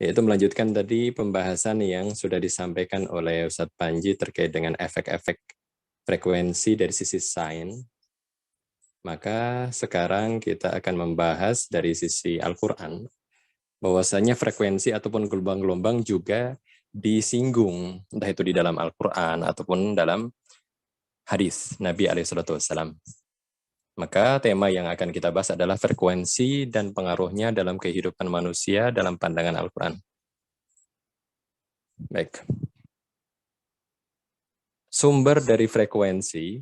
Yaitu melanjutkan tadi pembahasan yang sudah disampaikan oleh Ustadz Panji terkait dengan efek-efek frekuensi dari sisi sains. Maka sekarang kita akan membahas dari sisi Al-Quran, bahwasanya frekuensi ataupun gelombang-gelombang juga disinggung, entah itu di dalam Al-Quran ataupun dalam hadis Nabi SAW. Maka tema yang akan kita bahas adalah frekuensi dan pengaruhnya dalam kehidupan manusia dalam pandangan Al-Quran. Baik. Sumber dari frekuensi,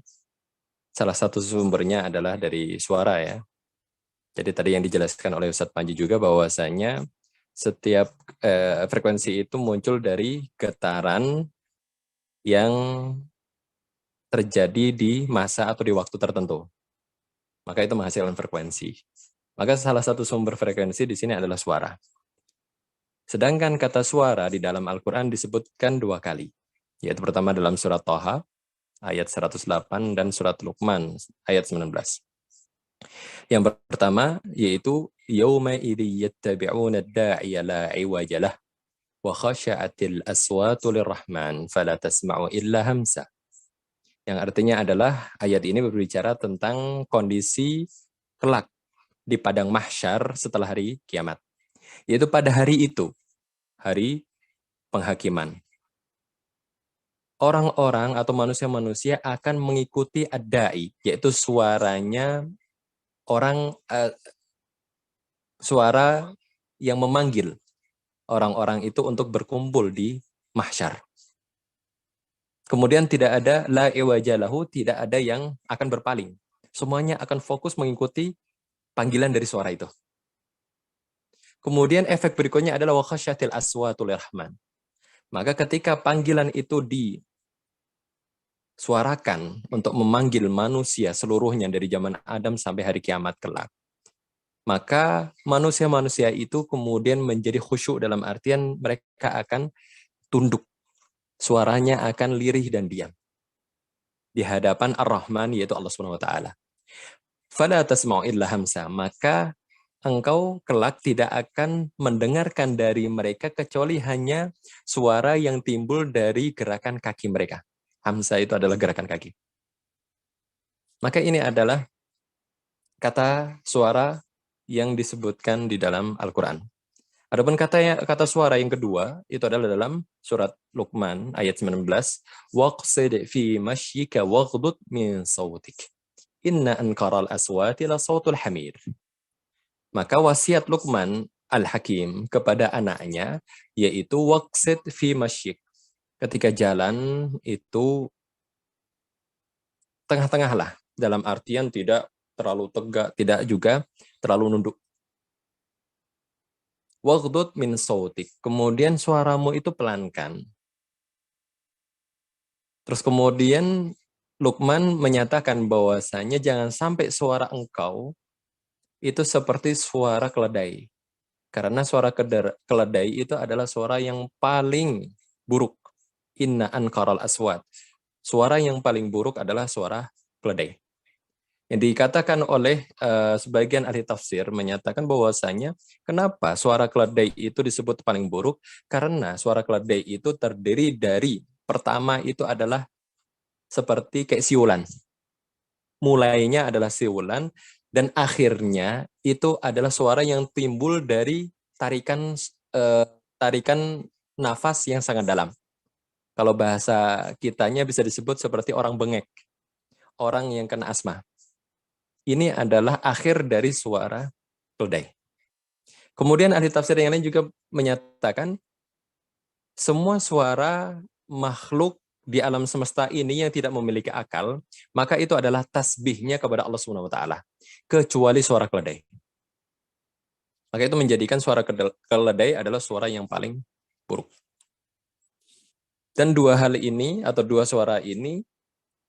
salah satu sumbernya adalah dari suara ya. Jadi tadi yang dijelaskan oleh Ustadz Panji juga bahwasanya setiap frekuensi itu muncul dari getaran yang terjadi di masa atau di waktu tertentu. Maka itu menghasilkan frekuensi. Maka salah satu sumber frekuensi di sini adalah suara. Sedangkan kata suara di dalam Al-Quran disebutkan 2 kali. Yaitu pertama dalam surat Thaha, ayat 108, dan surat Luqman, ayat 19. Yang pertama, yaitu Yawma idhi yattabi'una ad-da'iya la iwaja lah, wa khasha'atil aswatu lirrahman, fala tasma'u illa hamsa. Yang artinya adalah, ayat ini berbicara tentang kondisi kelak di padang mahsyar setelah hari kiamat. Yaitu pada hari itu, hari penghakiman. Orang-orang atau manusia-manusia akan mengikuti ad-da'i, yaitu suaranya orang, suara yang memanggil orang-orang itu untuk berkumpul di mahsyar. Kemudian tidak ada la iwajalahu, tidak ada yang akan berpaling. Semuanya akan fokus mengikuti panggilan dari suara itu. Kemudian efek berikutnya adalah wa khasyatil aswatul rahman. Maka ketika panggilan itu disuarakan untuk memanggil manusia seluruhnya dari zaman Adam sampai hari kiamat kelak, maka manusia-manusia itu kemudian menjadi khusyuk dalam artian mereka akan tunduk. Suaranya akan lirih dan diam di hadapan Ar-Rahman, yaitu Allah SWT. Fala tasma'u illa hamsa, maka engkau kelak tidak akan mendengarkan dari mereka kecuali hanya suara yang timbul dari gerakan kaki mereka. Hamsa itu adalah gerakan kaki. Maka ini adalah kata suara yang disebutkan di dalam Al-Quran. Adapun kata suara yang kedua itu adalah dalam surat Luqman ayat 19, waqsid fi mashyika waghdud min sautik, inna ankaral aswati la sautul hamir. Maka wasiat Luqman Al-Hakim kepada anaknya yaitu waqsid fi masyik. Ketika jalan itu tengah-tengah lah, dalam artian tidak terlalu tegak, tidak juga terlalu nunduk. Waghdud min sautik, kemudian suaramu itu pelankan. Terus kemudian Luqman menyatakan bahwasanya jangan sampai suara engkau itu seperti suara keledai. Karena suara keledai itu adalah suara yang paling buruk. Inna ankaral aswat. Suara yang paling buruk adalah suara keledai. Yang dikatakan oleh sebagian ahli tafsir menyatakan bahwasanya kenapa suara keledai itu disebut paling buruk? Karena suara keledai itu terdiri dari, pertama itu adalah seperti kayak siulan. Mulainya adalah siulan dan akhirnya itu adalah suara yang timbul dari tarikan nafas yang sangat dalam. Kalau bahasa kitanya bisa disebut seperti orang bengek, orang yang kena asma. Ini adalah akhir dari suara keledai. Kemudian ahli tafsir yang lain juga menyatakan semua suara makhluk di alam semesta ini yang tidak memiliki akal, maka itu adalah tasbihnya kepada Allah SWT, kecuali suara keledai. Maka itu menjadikan suara keledai adalah suara yang paling buruk. Dan dua hal ini atau dua suara ini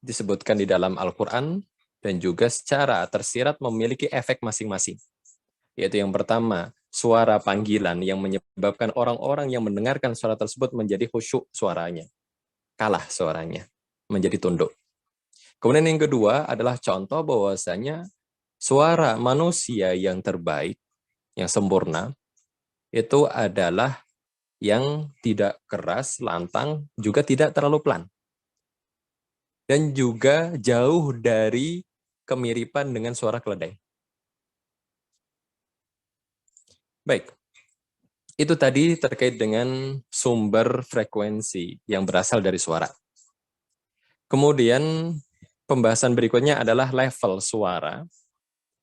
disebutkan di dalam Al-Quran dan juga secara tersirat memiliki efek masing-masing. Yaitu yang pertama, suara panggilan yang menyebabkan orang-orang yang mendengarkan suara tersebut menjadi khusyuk suaranya. Kalah suaranya, menjadi tunduk. Kemudian yang kedua adalah contoh bahwasanya suara manusia yang terbaik, yang sempurna, itu adalah yang tidak keras, lantang, juga tidak terlalu pelan. Dan juga jauh dari kemiripan dengan suara keledai. Baik, itu tadi terkait dengan sumber frekuensi yang berasal dari suara. Kemudian pembahasan berikutnya adalah level suara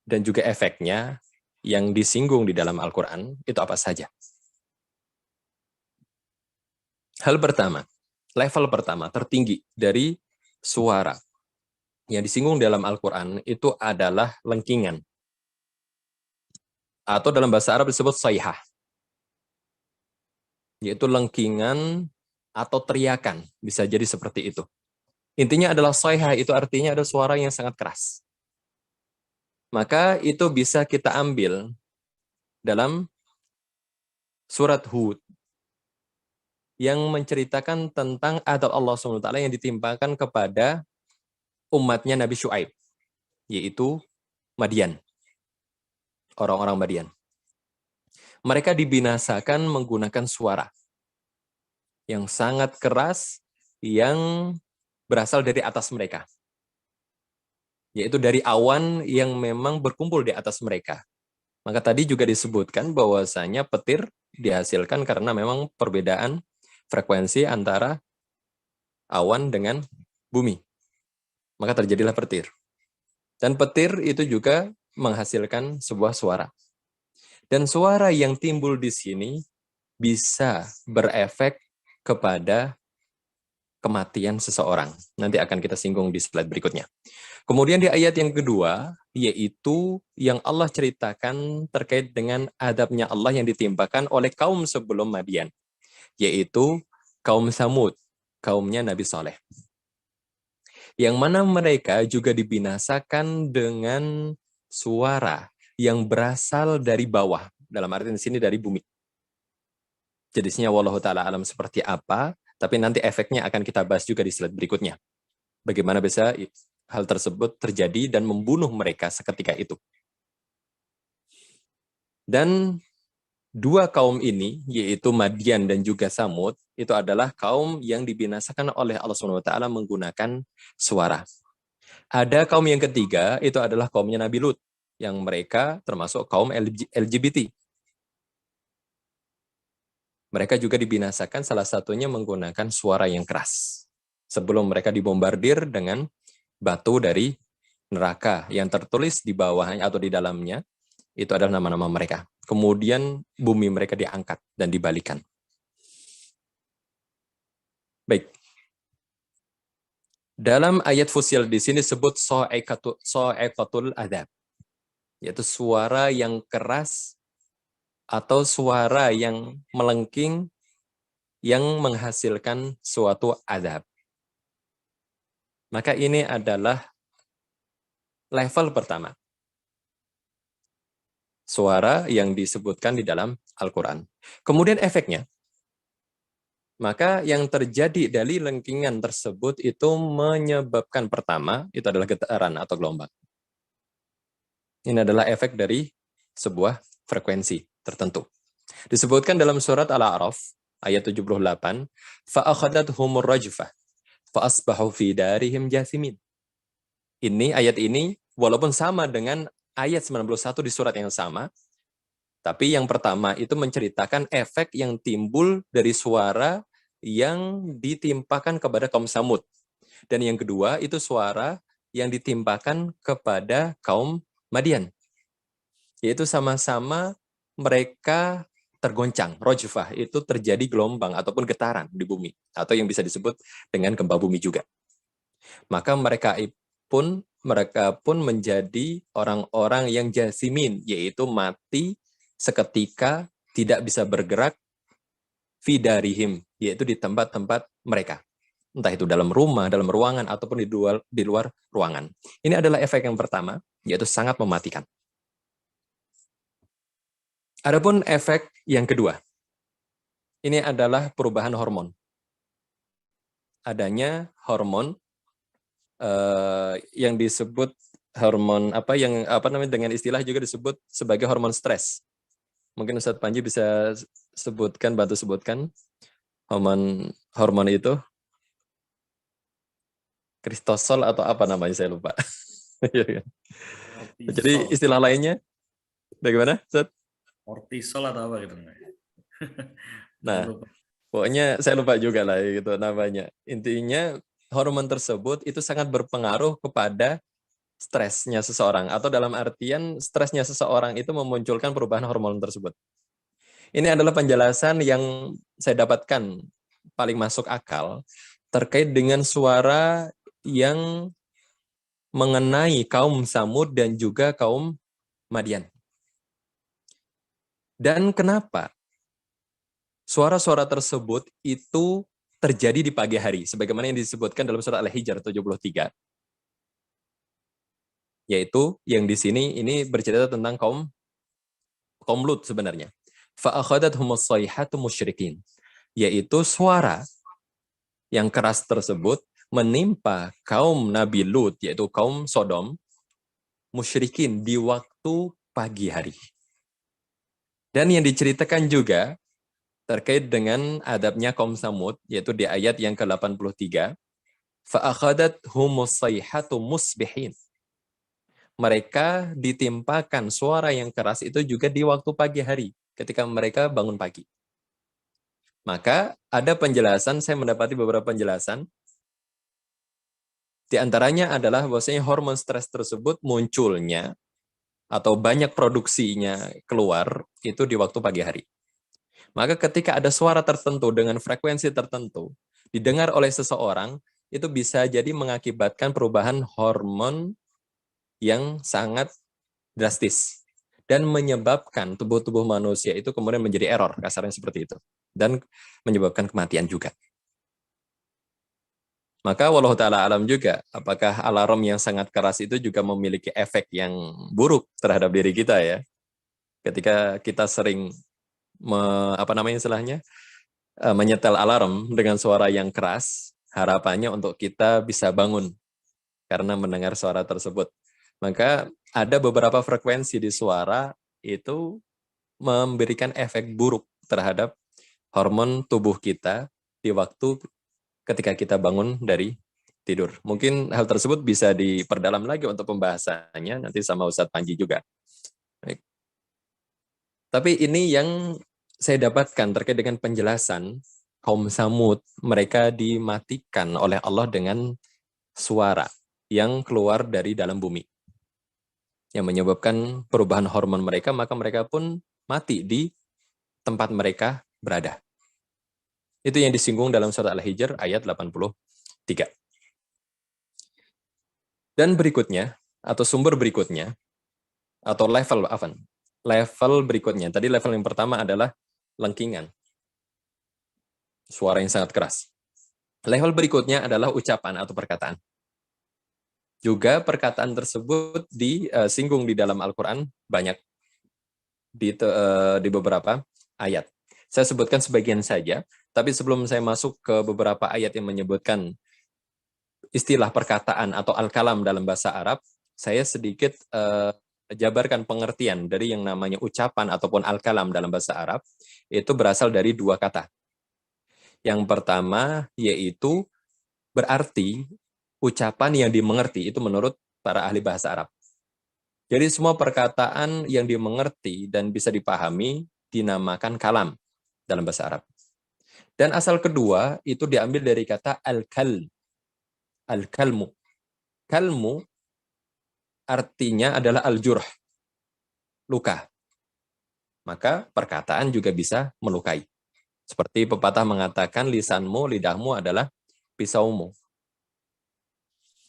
dan juga efeknya yang disinggung di dalam Al-Quran, itu apa saja. Hal pertama, level pertama tertinggi dari suara yang disinggung dalam Al-Quran itu adalah lengkingan. Atau dalam bahasa Arab disebut sayhah. Yaitu lengkingan atau teriakan. Bisa jadi seperti itu. Intinya adalah sayhah itu artinya ada suara yang sangat keras. Maka itu bisa kita ambil dalam surat Hud yang menceritakan tentang adab Allah SWT yang ditimpakan kepada umatnya Nabi Syuaib, yaitu Madian, orang-orang Madian. Mereka dibinasakan menggunakan suara yang sangat keras yang berasal dari atas mereka, yaitu dari awan yang memang berkumpul di atas mereka. Maka tadi juga disebutkan bahwasanya petir dihasilkan karena memang perbedaan frekuensi antara awan dengan bumi. Maka terjadilah petir. Dan petir itu juga menghasilkan sebuah suara. Dan suara yang timbul di sini bisa berefek kepada kematian seseorang. Nanti akan kita singgung di slide berikutnya. Kemudian di ayat yang kedua, yaitu yang Allah ceritakan terkait dengan adabnya Allah yang ditimpakan oleh kaum sebelum Madian, yaitu kaum Samud, kaumnya Nabi Saleh. Yang mana mereka juga dibinasakan dengan suara yang berasal dari bawah, dalam arti di sini dari bumi. Jenisnya wallahu ta'ala alam seperti apa, tapi nanti efeknya akan kita bahas juga di slide berikutnya. Bagaimana bisa hal tersebut terjadi dan membunuh mereka seketika itu. Dan dua kaum ini, yaitu Madian dan juga Samud, itu adalah kaum yang dibinasakan oleh Allah SWT menggunakan suara. Ada kaum yang ketiga, itu adalah kaumnya Nabi Lut, yang mereka termasuk kaum LGBT. Mereka juga dibinasakan salah satunya menggunakan suara yang keras. Sebelum mereka dibombardir dengan batu dari neraka yang tertulis di bawahnya atau di dalamnya, itu adalah nama-nama mereka. Kemudian bumi mereka diangkat dan dibalikan. Baik. Dalam ayat Fusil di sini disebut so'ekatul adab, yaitu suara yang keras atau suara yang melengking yang menghasilkan suatu adab. Maka ini adalah level pertama. Suara yang disebutkan di dalam Al-Quran. Kemudian efeknya. Maka yang terjadi dari lengkingan tersebut itu menyebabkan pertama, itu adalah getaran atau gelombang. Ini adalah efek dari sebuah frekuensi tertentu. Disebutkan dalam surat Al-A'raf ayat 78, فَأَخَذَتْهُمُ الرَّجْفَةُ فَأَصْبَحُوا فِي دَارِهِمْ جَاثِمِينَ. Ini ayat ini walaupun sama dengan ayat 91 di surat yang sama, tapi yang pertama itu menceritakan efek yang timbul dari suara yang ditimpakan kepada kaum Samud. Dan yang kedua itu suara yang ditimpakan kepada kaum Madian. Yaitu sama-sama mereka tergoncang. Rojfah itu terjadi gelombang ataupun getaran di bumi. Atau yang bisa disebut dengan gempa bumi juga. Maka mereka pun menjadi orang-orang yang jasimin, yaitu mati seketika tidak bisa bergerak fidarihim, yaitu di tempat-tempat mereka. Entah itu dalam rumah, dalam ruangan, ataupun di luar ruangan. Ini adalah efek yang pertama, yaitu sangat mematikan. Adapun efek yang kedua, ini adalah perubahan hormon. Adanya hormon yang disebut hormon dengan istilah juga disebut sebagai hormon stres. Mungkin Ustadz Panji bisa bantu sebutkan hormon itu kristosol atau apa namanya saya lupa. Jadi Kortisol. istilah lainnya bagaimana, Zat? Kortisol atau apa gitu. Saya Nah, lupa. pokoknya saya lupa juga lah gitu namanya. Intinya hormon tersebut itu sangat berpengaruh kepada stresnya seseorang, atau dalam artian stresnya seseorang itu memunculkan perubahan hormon tersebut. Ini adalah penjelasan yang saya dapatkan paling masuk akal terkait dengan suara yang mengenai kaum Samud dan juga kaum Madian. Dan kenapa suara-suara tersebut itu terjadi di pagi hari, sebagaimana yang disebutkan dalam surat Al-Hijr 73, yaitu yang di sini ini bercerita tentang kaum Lut sebenarnya. Fa'akhadathum as-sayhatu musyrikin, yaitu suara yang keras tersebut menimpa kaum Nabi Lut, yaitu kaum Sodom, musyrikin di waktu pagi hari. Dan yang diceritakan juga terkait dengan adabnya kaum Samud, yaitu di ayat yang ke-83, فَأَخَذَتْهُمُ الصَّيْحَةُ مُصْبِحِينَ. Mereka ditimpakan suara yang keras itu juga di waktu pagi hari, ketika mereka bangun pagi. Maka ada penjelasan, saya mendapati beberapa penjelasan, di antaranya adalah bahwasanya hormon stres tersebut munculnya atau banyak produksinya keluar itu di waktu pagi hari. Maka ketika ada suara tertentu dengan frekuensi tertentu didengar oleh seseorang, itu bisa jadi mengakibatkan perubahan hormon yang sangat drastis dan menyebabkan tubuh-tubuh manusia itu kemudian menjadi error, kasarnya seperti itu, dan menyebabkan kematian juga. Maka wallahu ta'ala alam juga, apakah alarm yang sangat keras itu juga memiliki efek yang buruk terhadap diri kita ya. Ketika kita sering menyetel alarm dengan suara yang keras, harapannya untuk kita bisa bangun karena mendengar suara tersebut. Maka ada beberapa frekuensi di suara itu memberikan efek buruk terhadap hormon tubuh kita di waktu ketika kita bangun dari tidur. Mungkin hal tersebut bisa diperdalam lagi untuk pembahasannya nanti sama Ustadz Panji juga. Baik. Tapi ini yang saya dapatkan terkait dengan penjelasan kaum Samud, mereka dimatikan oleh Allah dengan suara yang keluar dari dalam bumi, yang menyebabkan perubahan hormon mereka, maka mereka pun mati di tempat mereka berada. Itu yang disinggung dalam surat Al-Hijr ayat 83. Dan berikutnya, atau sumber berikutnya, atau level berikutnya. Tadi level yang pertama adalah lengkingan, suara yang sangat keras. Level berikutnya adalah ucapan atau perkataan. Juga perkataan tersebut disinggung di dalam Al-Quran banyak di beberapa ayat. Saya sebutkan sebagian saja, tapi sebelum saya masuk ke beberapa ayat yang menyebutkan istilah perkataan atau al-kalam dalam bahasa Arab, saya sedikit jabarkan pengertian dari yang namanya ucapan ataupun al-kalam dalam bahasa Arab. Itu berasal dari dua kata. Yang pertama yaitu berarti ucapan yang dimengerti, itu menurut para ahli bahasa Arab. Jadi semua perkataan yang dimengerti dan bisa dipahami dinamakan kalam dalam bahasa Arab. Dan asal kedua itu diambil dari kata al-kalmu. Kalmu artinya adalah al-jurh, luka. Maka perkataan juga bisa melukai. Seperti pepatah mengatakan lisanmu, lidahmu adalah pisaumu.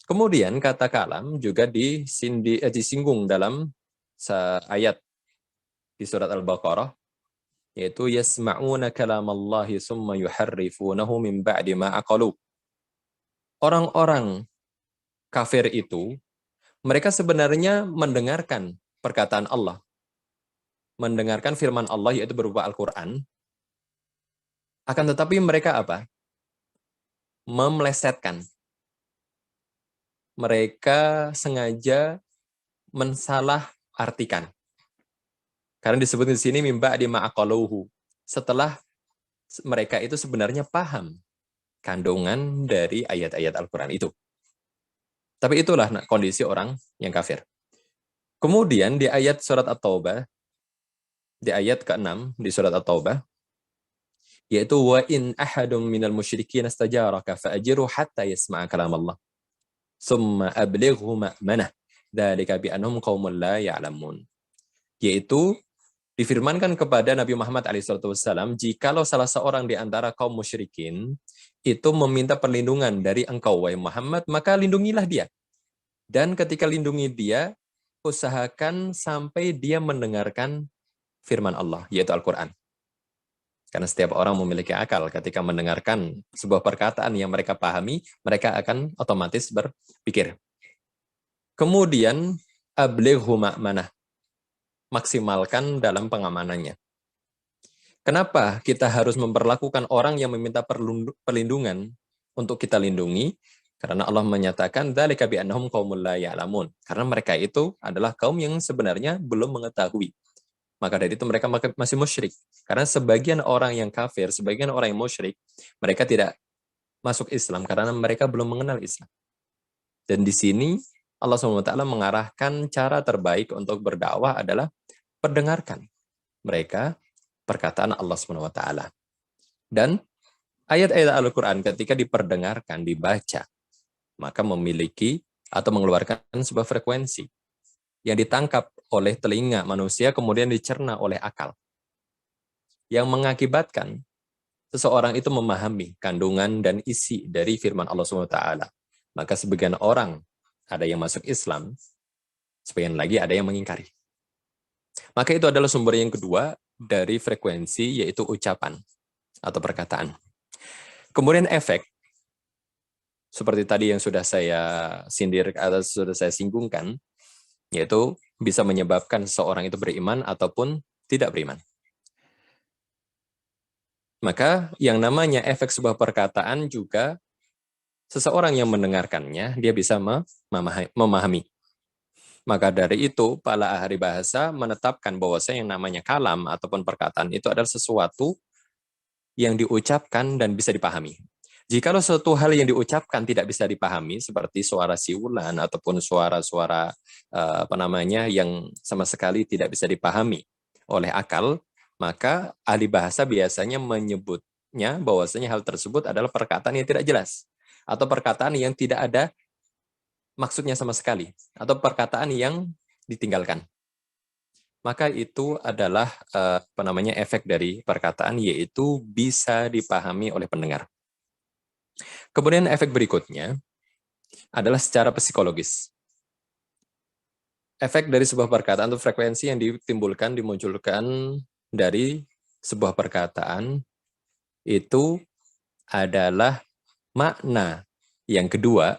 Kemudian kata kalam juga disinggung dalam ayat di surat Al-Baqarah, yaitu yasma'una kalamallahi summa yuharrifunahu min ba'di ma aqalu. Orang-orang kafir itu, mereka sebenarnya mendengarkan perkataan Allah, mendengarkan firman Allah yaitu berupa Al-Quran, akan tetapi mereka apa? Memelesetkan. Mereka sengaja mensalah artikan. Karena disebut di sini mimba di ma'aqaluhu. setelah mereka itu sebenarnya paham kandungan dari ayat-ayat Al-Quran itu. Tapi itulah kondisi orang yang kafir. Kemudian di ayat surat At-Taubah, di ayat ke-6 di surat At-Taubah, yaitu wa in ahadum minal musyrikin istajaraka fa'ajiru hatta yasma'a kalam Allah. Summa ablighu ma'manah. Dzalika bi annahum qaumun la ya'lamun. Yaitu difirmankan kepada Nabi Muhammad SAW, jikalau salah seorang di antara kaum musyrikin itu meminta perlindungan dari engkau, wahai Muhammad, maka lindungilah dia. Dan ketika lindungi dia, usahakan sampai dia mendengarkan firman Allah, yaitu Al-Quran. Karena setiap orang memiliki akal. Ketika mendengarkan sebuah perkataan yang mereka pahami, mereka akan otomatis berpikir. Kemudian, ablighu ma'manah. Maksimalkan dalam pengamanannya. Kenapa kita harus memperlakukan orang yang meminta perlindungan untuk kita lindungi? Karena Allah menyatakan dzalika bi annahum qaumul la ya'lamun. Karena mereka itu adalah kaum yang sebenarnya belum mengetahui. Maka dari itu mereka masih musyrik. Karena sebagian orang yang kafir, sebagian orang yang musyrik, mereka tidak masuk Islam karena mereka belum mengenal Islam. Dan di sini Allah SWT mengarahkan cara terbaik untuk berdakwah adalah perdengarkan mereka perkataan Allah SWT. Dan ayat-ayat Al-Quran ketika diperdengarkan, dibaca, maka memiliki atau mengeluarkan sebuah frekuensi yang ditangkap oleh telinga manusia, kemudian dicerna oleh akal. Yang mengakibatkan seseorang itu memahami kandungan dan isi dari firman Allah SWT. Maka sebagian orang ada yang masuk Islam, sebagian lagi ada yang mengingkari. Maka itu adalah sumber yang kedua dari frekuensi, yaitu ucapan atau perkataan. Kemudian efek, seperti tadi yang sudah saya sindir atau sudah saya singgungkan, yaitu bisa menyebabkan seseorang itu beriman ataupun tidak beriman. Maka yang namanya efek sebuah perkataan juga seseorang yang mendengarkannya, dia bisa memahami. Maka dari itu, para ahli bahasa menetapkan bahwasanya yang namanya kalam ataupun perkataan itu adalah sesuatu yang diucapkan dan bisa dipahami. Jikalau suatu hal yang diucapkan tidak bisa dipahami, seperti suara siulan ataupun suara-suara yang sama sekali tidak bisa dipahami oleh akal, maka ahli bahasa biasanya menyebutnya bahwasanya hal tersebut adalah perkataan yang tidak jelas atau perkataan yang tidak ada maksudnya sama sekali, atau perkataan yang ditinggalkan. Maka itu adalah efek dari perkataan, yaitu bisa dipahami oleh pendengar. Kemudian efek berikutnya adalah secara psikologis. Efek dari sebuah perkataan atau frekuensi yang dimunculkan dari sebuah perkataan itu adalah makna yang kedua,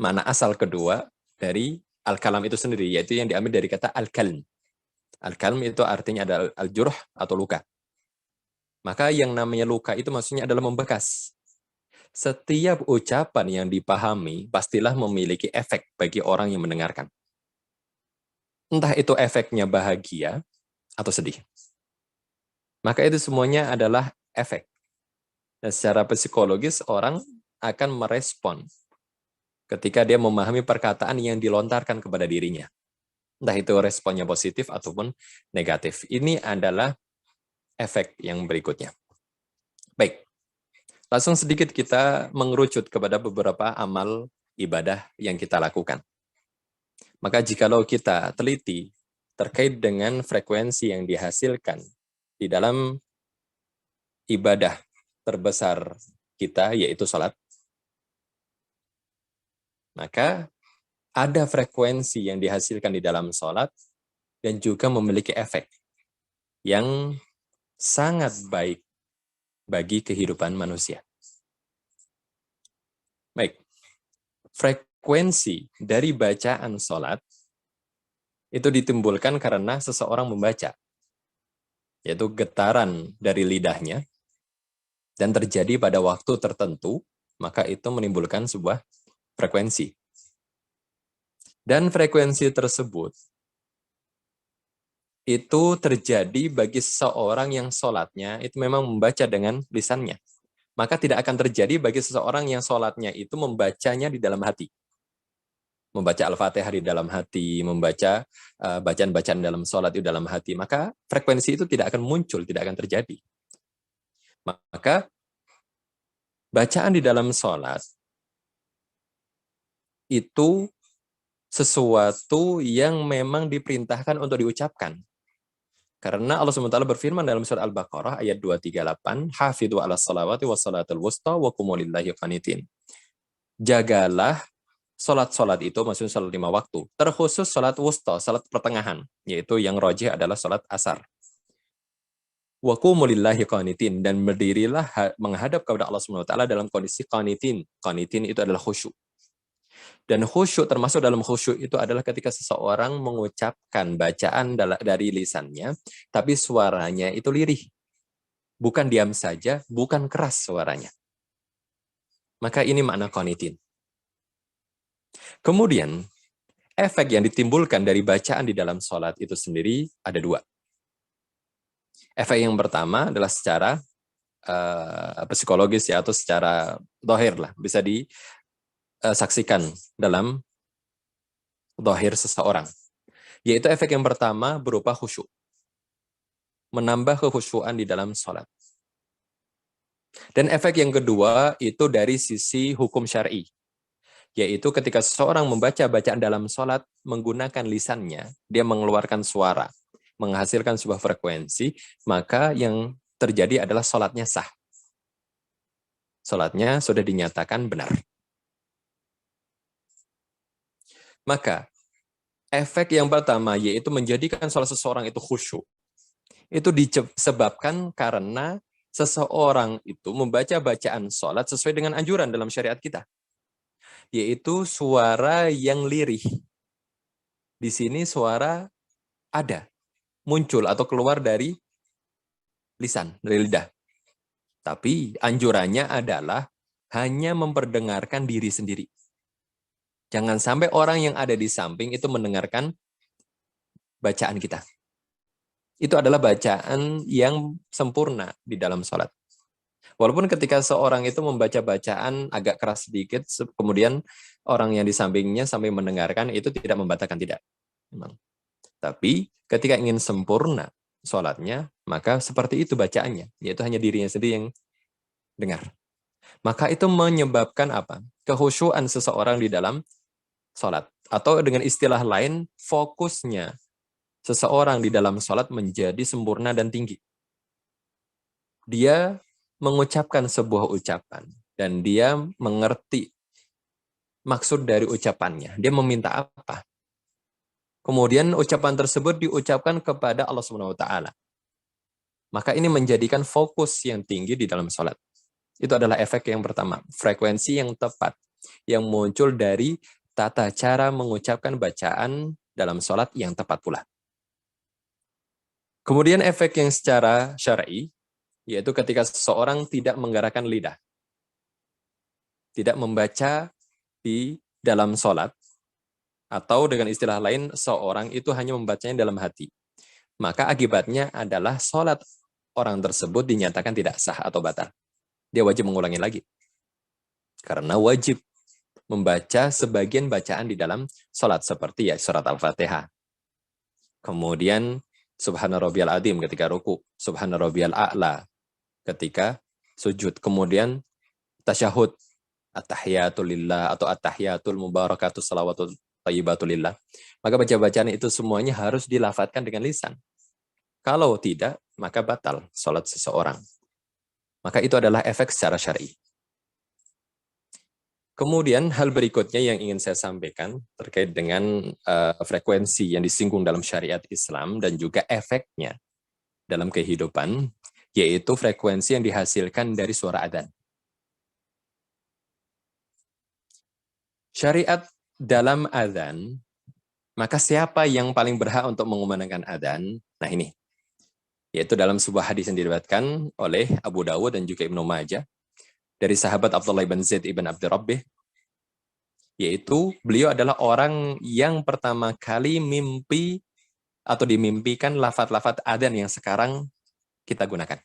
makna asal kedua dari al-kalam itu sendiri, yaitu yang diambil dari kata al-kalm. Al-kalm itu artinya adalah al-jurh atau luka. Maka yang namanya luka itu maksudnya adalah membekas. Setiap ucapan yang dipahami pastilah memiliki efek bagi orang yang mendengarkan. Entah itu efeknya bahagia atau sedih. Maka itu semuanya adalah efek. Dan secara psikologis orang akan merespon ketika dia memahami perkataan yang dilontarkan kepada dirinya. Entah itu responnya positif ataupun negatif. Ini adalah efek yang berikutnya. Baik, langsung sedikit kita mengerucut kepada beberapa amal ibadah yang kita lakukan. Maka jikalau kita teliti terkait dengan frekuensi yang dihasilkan di dalam ibadah terbesar kita, yaitu salat, maka ada frekuensi yang dihasilkan di dalam salat dan juga memiliki efek yang sangat baik bagi kehidupan manusia. Baik, frekuensi dari bacaan salat itu ditimbulkan karena seseorang membaca, yaitu getaran dari lidahnya, dan terjadi pada waktu tertentu, maka itu menimbulkan sebuah frekuensi. Dan frekuensi tersebut itu terjadi bagi seseorang yang sholatnya itu memang membaca dengan lisannya. Maka tidak akan terjadi bagi seseorang yang sholatnya itu membacanya di dalam hati. Membaca Al-Fatihah di dalam hati, membaca bacaan-bacaan dalam sholat di dalam hati. Maka frekuensi itu tidak akan muncul, tidak akan terjadi. Maka bacaan di dalam sholat itu sesuatu yang memang diperintahkan untuk diucapkan. Karena Allah SWT berfirman dalam surat Al-Baqarah ayat 238, Hafidhu ala salawati wa salatul wusta wa kumulillahi qanitin. Jagalah salat-salat itu, maksudnya salat 5 waktu, terkhusus salat wusta, salat pertengahan, yaitu yang rajih adalah salat asar. Wa kumulillahi qanitin, dan berdirilah menghadap kepada Allah SWT dalam kondisi qanitin. Qanitin itu adalah khusyuk. Dan khusyuk, termasuk dalam khusyuk itu adalah ketika seseorang mengucapkan bacaan dari lisannya, tapi suaranya itu lirih. Bukan diam saja, bukan keras suaranya. Maka ini makna qanitin. Kemudian, efek yang ditimbulkan dari bacaan di dalam sholat itu sendiri ada 2. Efek yang pertama adalah secara psikologis ya, atau secara dohir lah, bisa disaksikan dalam dohir seseorang. Yaitu efek yang pertama berupa khusyuk. Menambah kekhusyuan di dalam sholat. Dan efek yang kedua itu dari sisi hukum syar'i. Yaitu ketika seseorang membaca bacaan dalam sholat menggunakan lisannya, dia mengeluarkan suara, menghasilkan sebuah frekuensi, maka yang terjadi adalah sholatnya sah. Sholatnya sudah dinyatakan benar. Maka efek yang pertama yaitu menjadikan sholat seseorang itu khusyuk. Itu disebabkan karena seseorang itu membaca bacaan sholat sesuai dengan anjuran dalam syariat kita. Yaitu suara yang lirih. Di sini suara ada, muncul atau keluar dari lisan, dari lidah. Tapi anjurannya adalah hanya memperdengarkan diri sendiri. Jangan sampai orang yang ada di samping itu mendengarkan bacaan kita. Itu adalah bacaan yang sempurna di dalam sholat. Walaupun ketika seorang itu membaca bacaan agak keras sedikit, kemudian orang yang di sampingnya sampai mendengarkan, itu tidak membatalkan, tidak. Memang. Tapi ketika ingin sempurna sholatnya, maka seperti itu bacaannya, yaitu hanya dirinya sendiri yang dengar. Maka itu menyebabkan apa? Kekhusyuan seseorang di dalam sholat. Atau dengan istilah lain, fokusnya seseorang di dalam sholat menjadi sempurna dan tinggi. Dia mengucapkan sebuah ucapan dan dia mengerti maksud dari ucapannya. Dia meminta apa? Kemudian ucapan tersebut diucapkan kepada Allah SWT. Maka ini menjadikan fokus yang tinggi di dalam sholat. Itu adalah efek yang pertama. Frekuensi yang tepat yang muncul dari tata cara mengucapkan bacaan dalam sholat yang tepat pula. Kemudian efek yang secara syar'i, yaitu ketika seseorang tidak menggerakkan lidah, tidak membaca di dalam sholat, atau dengan istilah lain, seorang itu hanya membacanya dalam hati. Maka akibatnya adalah sholat orang tersebut dinyatakan tidak sah atau batal. Dia wajib mengulangi lagi. Karena wajib membaca sebagian bacaan di dalam sholat, seperti ya surat Al-Fatihah. Kemudian, Subhana rabbiyal azim ketika ruku, Subhana rabbiyal a'la ketika sujud. Kemudian tasyahud, at-tahiyatul lillah atau at-tahiyatul mubarakatus salawatul thayyibatul lillah. Maka baca-bacaan itu semuanya harus dilafatkan dengan lisan. Kalau tidak, maka batal sholat seseorang. Maka itu adalah efek secara syar'i. Kemudian hal berikutnya yang ingin saya sampaikan terkait dengan frekuensi yang disinggung dalam syariat Islam dan juga efeknya dalam kehidupan, yaitu frekuensi yang dihasilkan dari suara adzan. Syariat dalam adzan, maka siapa yang paling berhak untuk mengumandangkan adzan? Nah ini, yaitu dalam sebuah hadis yang diriwayatkan oleh Abu Dawud dan juga Ibnu Majah dari sahabat Abdullah bin Zaid ibn Abdi Rabbih, yaitu beliau adalah orang yang pertama kali mimpi atau dimimpikan lafaz-lafaz adzan yang sekarang kita gunakan.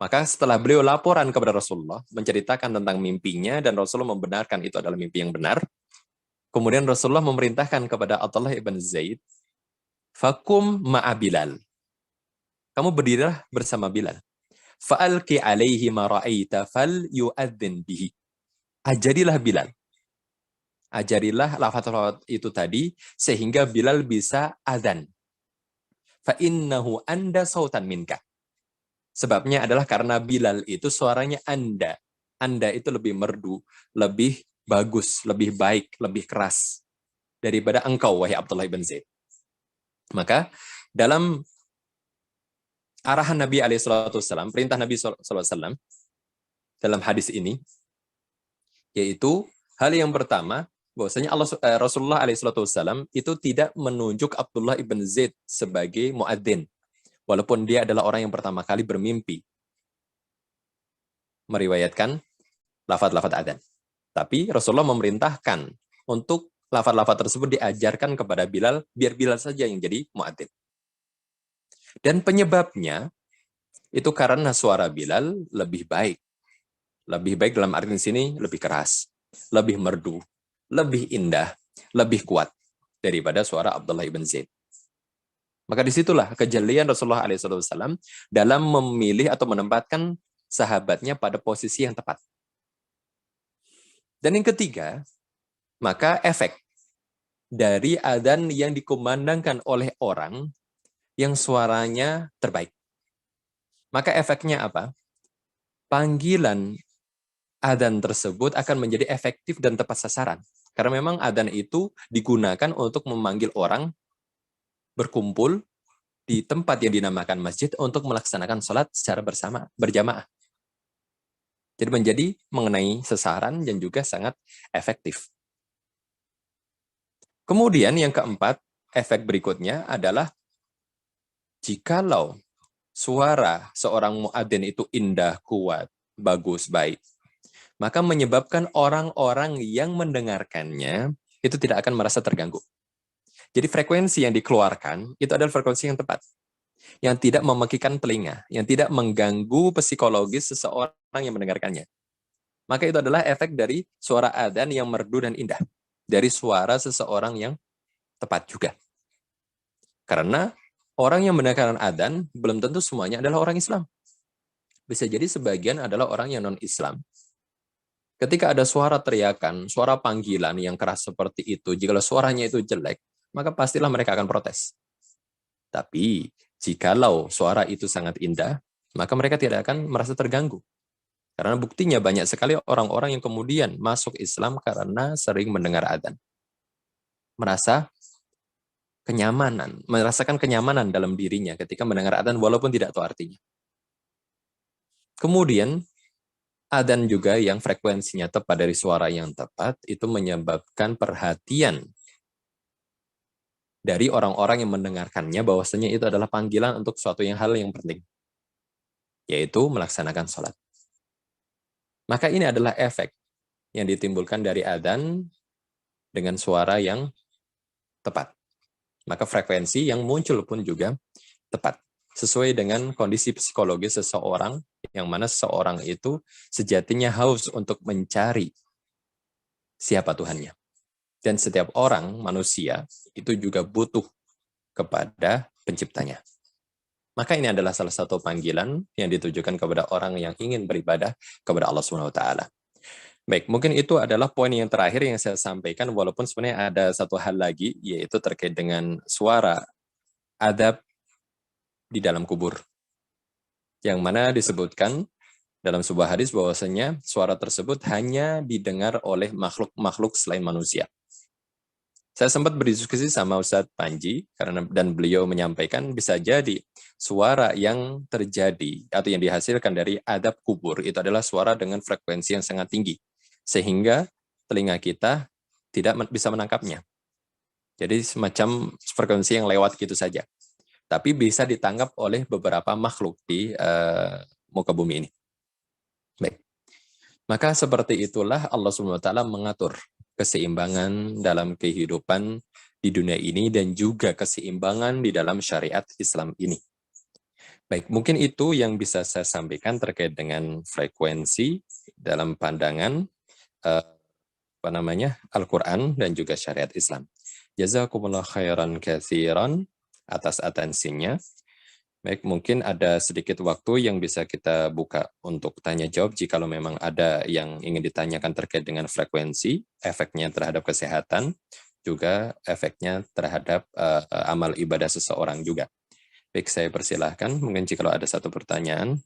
Maka setelah beliau laporan kepada Rasulullah, menceritakan tentang mimpinya, dan Rasulullah membenarkan itu adalah mimpi yang benar, kemudian Rasulullah memerintahkan kepada Abdullah ibn Zaid, Fakum ma'a Bilal. Kamu berdirilah bersama Bilal. Fa'alki alaihi ma ra'aita fal yu'adzin bihi. Ajarilah Bilal. Ajarilah lafaz-lafaz itu tadi, sehingga Bilal bisa adzan. Fa'innahu anda sautan minka. Sebabnya adalah karena Bilal itu suaranya anda. Anda itu lebih merdu, lebih bagus, lebih baik, lebih keras daripada engkau, wahai Abdullah ibn Zaid. Maka dalam arahan Nabi SAW, perintah Nabi SAW dalam hadis ini, yaitu hal yang pertama, bahwasanya Rasulullah SAW itu tidak menunjuk Abdullah ibn Zaid sebagai muadzin, walaupun dia adalah orang yang pertama kali bermimpi meriwayatkan lafaz-lafaz adzan. Tapi Rasulullah memerintahkan untuk lafaz-lafaz tersebut diajarkan kepada Bilal, biar Bilal saja yang jadi muadzin. Dan penyebabnya itu karena suara Bilal lebih baik. Lebih baik dalam arti sini lebih keras, lebih merdu, lebih indah, lebih kuat daripada suara Abdullah ibn Zaid. Maka disitulah kejelian Rasulullah SAW dalam memilih atau menempatkan sahabatnya pada posisi yang tepat. Dan yang ketiga, maka efek dari adzan yang dikumandangkan oleh orang yang suaranya terbaik. Maka efeknya apa? Panggilan adzan tersebut akan menjadi efektif dan tepat sasaran. Karena memang adzan itu digunakan untuk memanggil orang berkumpul di tempat yang dinamakan masjid untuk melaksanakan sholat secara berjamaah. Jadi menjadi mengenai sasaran dan juga sangat efektif. Kemudian yang keempat, efek berikutnya adalah jikalau suara seorang muadzin itu indah, kuat, bagus, baik, maka menyebabkan orang-orang yang mendengarkannya itu tidak akan merasa terganggu. Jadi frekuensi yang dikeluarkan itu adalah frekuensi yang tepat, yang tidak memekikan telinga, yang tidak mengganggu psikologis seseorang yang mendengarkannya. Maka itu adalah efek dari suara adzan yang merdu dan indah, dari suara seseorang yang tepat juga. Karena orang yang mendengarkan adzan belum tentu semuanya adalah orang Islam. Bisa jadi sebagian adalah orang yang non-Islam. Ketika ada suara teriakan, suara panggilan yang keras seperti itu, jika suaranya itu jelek, maka pastilah mereka akan protes. Tapi, jikalau suara itu sangat indah, maka mereka tidak akan merasa terganggu. Karena buktinya banyak sekali orang-orang yang kemudian masuk Islam karena sering mendengar adzan. Merasakan kenyamanan dalam dirinya ketika mendengar adzan walaupun tidak tahu artinya. Kemudian, adzan juga yang frekuensinya tepat dari suara yang tepat itu menyebabkan perhatian dari orang-orang yang mendengarkannya bahwasanya itu adalah panggilan untuk suatu hal yang penting, yaitu melaksanakan sholat. Maka ini adalah efek yang ditimbulkan dari adzan dengan suara yang tepat. Maka frekuensi yang muncul pun juga tepat, sesuai dengan kondisi psikologis seseorang, yang mana seseorang itu sejatinya haus untuk mencari siapa Tuhannya. Dan setiap orang, manusia, itu juga butuh kepada penciptanya. Maka ini adalah salah satu panggilan yang ditujukan kepada orang yang ingin beribadah kepada Allah SWT. Baik, mungkin itu adalah poin yang terakhir yang saya sampaikan, walaupun sebenarnya ada satu hal lagi, yaitu terkait dengan suara adab di dalam kubur. Yang mana disebutkan dalam sebuah hadis bahwasanya suara tersebut hanya didengar oleh makhluk-makhluk selain manusia. Saya sempat berdiskusi sama Ustadz Panji, dan beliau menyampaikan bisa jadi suara yang terjadi atau yang dihasilkan dari adab kubur itu adalah suara dengan frekuensi yang sangat tinggi, sehingga telinga kita tidak bisa menangkapnya. Jadi semacam frekuensi yang lewat gitu saja. Tapi bisa ditangkap oleh beberapa makhluk di muka bumi ini. Baik. Maka seperti itulah Allah SWT mengatur keseimbangan dalam kehidupan di dunia ini dan juga keseimbangan di dalam syariat Islam ini. Baik, mungkin itu yang bisa saya sampaikan terkait dengan frekuensi dalam pandangan Al-Quran dan juga syariat Islam. Jazakumullah khairan katsiran atas atensinya. Baik, mungkin ada sedikit waktu yang bisa kita buka untuk tanya jawab jika memang ada yang ingin ditanyakan terkait dengan frekuensi, efeknya terhadap kesehatan, juga efeknya terhadap amal ibadah seseorang juga. Baik, saya persilahkan. Mungkin jika ada satu pertanyaan.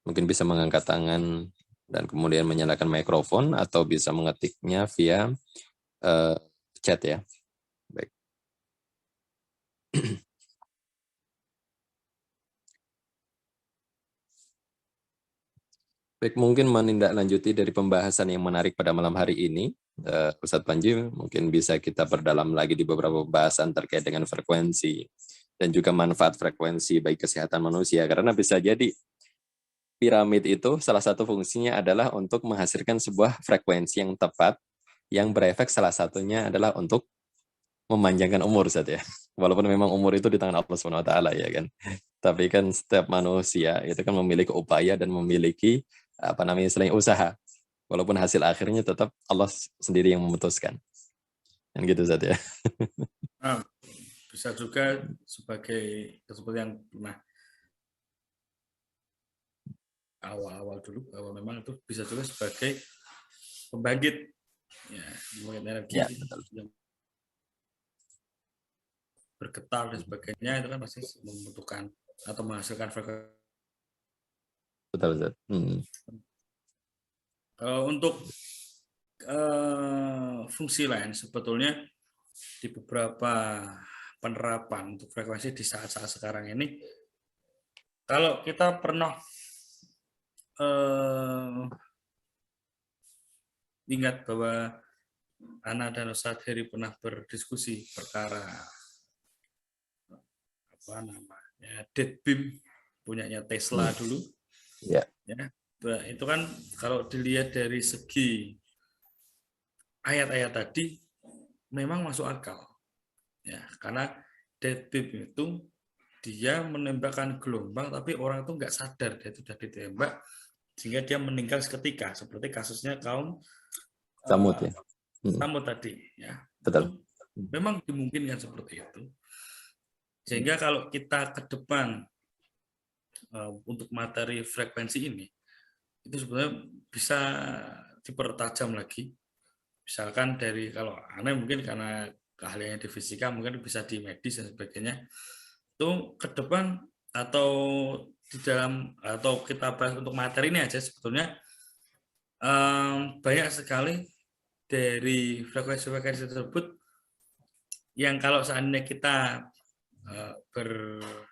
Mungkin bisa mengangkat tangan dan kemudian menyalakan mikrofon atau bisa mengetiknya via chat ya. Baik. Baik, mungkin menindaklanjuti dari pembahasan yang menarik pada malam hari ini, Ustadz Panji, mungkin bisa kita perdalam lagi di beberapa pembahasan terkait dengan frekuensi dan juga manfaat frekuensi bagi kesehatan manusia, karena bisa jadi piramid itu salah satu fungsinya adalah untuk menghasilkan sebuah frekuensi yang tepat, yang berefek salah satunya adalah untuk memanjangkan umur, Ustaz ya. Walaupun memang umur itu di tangan Allah Subhanahu wa taala ya kan. Tapi kan setiap manusia itu kan memiliki upaya dan memiliki selain usaha. Walaupun hasil akhirnya tetap Allah sendiri yang memutuskan. Kan gitu, Ustaz ya. Bisa juga sebagai seperti yang pernah awal-awal dulu, bahwa memang itu bisa juga sebagai pembangkit ya, energi ya, yang bergetar dan sebagainya, itu kan pasti membutuhkan atau menghasilkan frekuensi. Betul. Untuk fungsi lain sebetulnya di beberapa penerapan untuk frekuensi di saat-saat sekarang ini, kalau kita pernah ingat bahwa Ana dan Ustadz Heri pernah berdiskusi perkara dead beam punyanya Tesla dulu. Ya, itu kan kalau dilihat dari segi ayat-ayat tadi memang masuk akal. Ya, karena dead beam itu dia menembakkan gelombang tapi orang itu nggak sadar dia sudah ditembak sehingga dia meninggal seketika, seperti kasusnya kaum Samud ya. Samud tadi ya. Betul. Itu memang dimungkinkan seperti itu. Sehingga kalau kita ke depan untuk materi frekuensi ini, itu sebenarnya bisa dipertajam lagi. Misalkan dari, kalau aneh mungkin karena keahliannya di fisika, mungkin bisa di medis dan sebagainya. Itu ke depan atau di dalam, atau kita bahas untuk materi ini aja, sebetulnya banyak sekali dari frekuensi-frekuensi tersebut yang kalau seandainya kita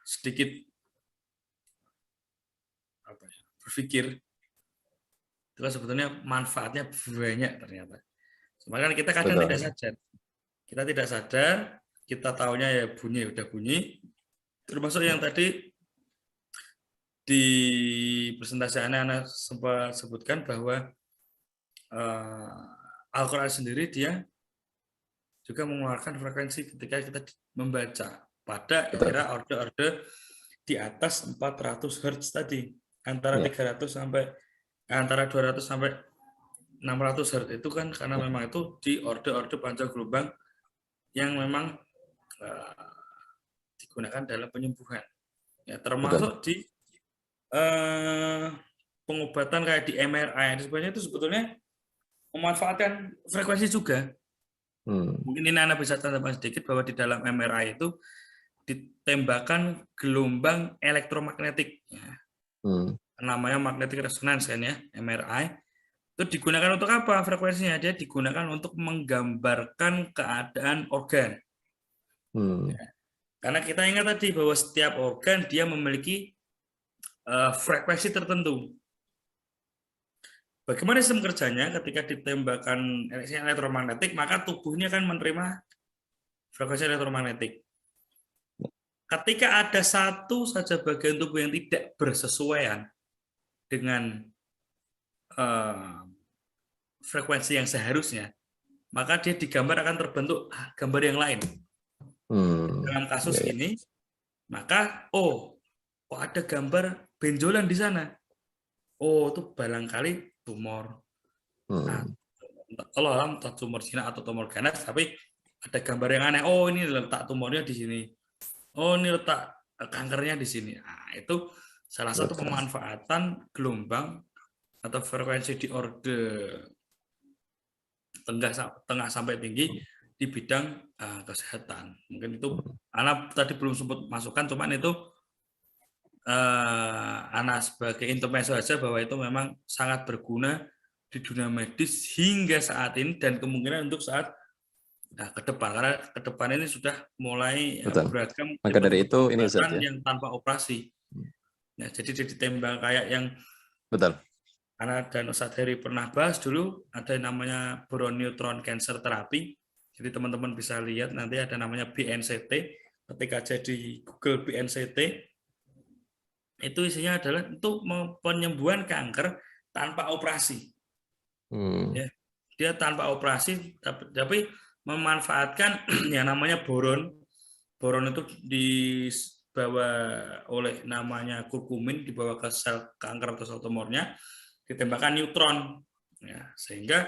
sedikit berpikir, itu kan sebetulnya manfaatnya banyak ternyata. Sebenarnya kita kadang tidak sadar. Kita tidak sadar, kita taunya ya bunyi, udah bunyi. Termasuk yang tadi di presentasi anak sempat sebutkan bahwa Al-Quran sendiri dia juga mengeluarkan frekuensi ketika kita membaca pada era orde-orde di atas 400 Hz tadi, antara 300 sampai antara 200 sampai 600 Hz itu kan karena memang itu di orde-orde panjang gelombang yang memang digunakan dalam penyembuhan. Ya, termasuk di pengobatan kayak di MRI dan sebagainya, itu sebetulnya memanfaatkan frekuensi juga. Mungkin ini Anda bisa tambahkan sedikit bahwa di dalam MRI itu ditembakkan gelombang elektromagnetik. Namanya magnetic resonance kan ya, MRI. Itu digunakan untuk apa frekuensinya? Dia digunakan untuk menggambarkan keadaan organ. Ya. Karena kita ingat tadi bahwa setiap organ dia memiliki frekuensi tertentu. Bagaimana sistem kerjanya? Ketika ditembakkan elektromagnetik, maka tubuhnya akan menerima frekuensi elektromagnetik. Ketika ada satu saja bagian tubuh yang tidak bersesuaian dengan frekuensi yang seharusnya, maka dia digambar akan terbentuk gambar yang lain. Dalam kasus ini, maka kok ada gambar benjolan di sana. Itu barangkali tumor. Allah entah tumor jinak atau tumor ganas, tapi ada gambar yang aneh. Ini letak tumornya di sini. Ini letak kankernya di sini. Itu salah satu pemanfaatan gelombang atau frekuensi di orde tengah sampai tinggi di bidang kesehatan. Mungkin itu anak tadi belum sempat masukkan, cuman itu anak sebagai intermezzo saja bahwa itu memang sangat berguna di dunia medis hingga saat ini dan kemungkinan untuk saat ke depan, karena ke depan ini sudah mulai beragam. Maka dari itu ini Ustaz, ya? Yang tanpa operasi. Ya, jadi ditembak kayak yang betul. Karena dan Ustadz Heri pernah bahas dulu ada yang namanya boron neutron cancer therapy. Jadi teman-teman bisa lihat nanti ada namanya BNCT. Ketika jadi Google BNCT, itu isinya adalah untuk penyembuhan kanker tanpa operasi. Ya, dia tanpa operasi, tapi memanfaatkan yang namanya boron. Boron itu dibawa oleh namanya kurkumin, dibawa ke sel kanker atau sel tumornya, ditembakkan neutron, ya, sehingga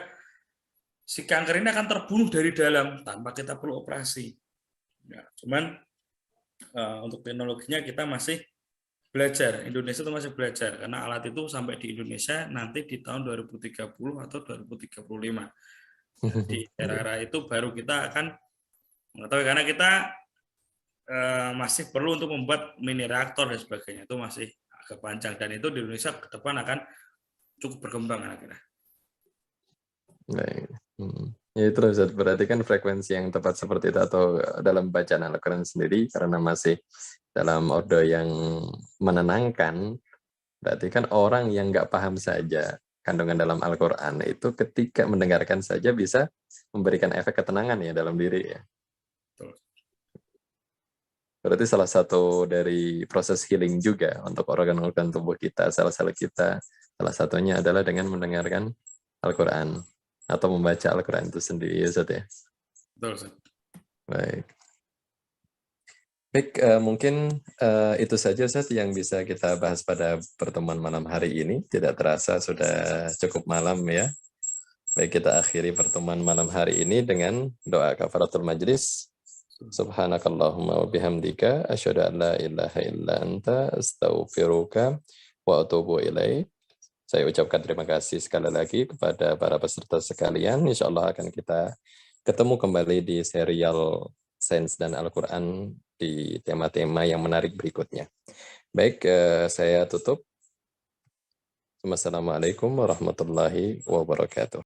si kanker ini akan terbunuh dari dalam tanpa kita perlu operasi. Ya, cuman untuk teknologinya kita masih belajar, Indonesia itu masih belajar, karena alat itu sampai di Indonesia nanti di tahun 2030 atau 2035. Di era-era itu baru kita akan mengetahui, karena kita masih perlu untuk membuat mini reaktor dan sebagainya, itu masih agak panjang, dan itu di Indonesia ke depan akan cukup berkembang akhirnya. Baik. Ya, terus berarti kan frekuensi yang tepat seperti itu atau dalam bacaan Al-Quran sendiri karena masih dalam ordo yang menenangkan, berarti kan orang yang nggak paham saja kandungan dalam Al-Quran itu ketika mendengarkan saja bisa memberikan efek ketenangan ya dalam diri ya. Berarti salah satu dari proses healing juga untuk organ-organ tubuh kita, sel-sel kita, salah satunya adalah dengan mendengarkan Al-Quran atau membaca Al-Quran itu sendiri ya Ustaz ya. Betul, Ustaz. Baik. Baik, mungkin itu saja Ustaz yang bisa kita bahas pada pertemuan malam hari ini. Tidak terasa sudah cukup malam ya. Baik, kita akhiri pertemuan malam hari ini dengan doa kafaratul majlis. Subhanakallahumma wa bihamdika asyhadu an la ilaha illa anta astaghfiruka wa atubu ilaik. Saya ucapkan terima kasih sekali lagi kepada para peserta sekalian. Insya Allah akan kita ketemu kembali di serial Sains dan Al-Quran di tema-tema yang menarik berikutnya. Baik, saya tutup. Wassalamualaikum warahmatullahi wabarakatuh.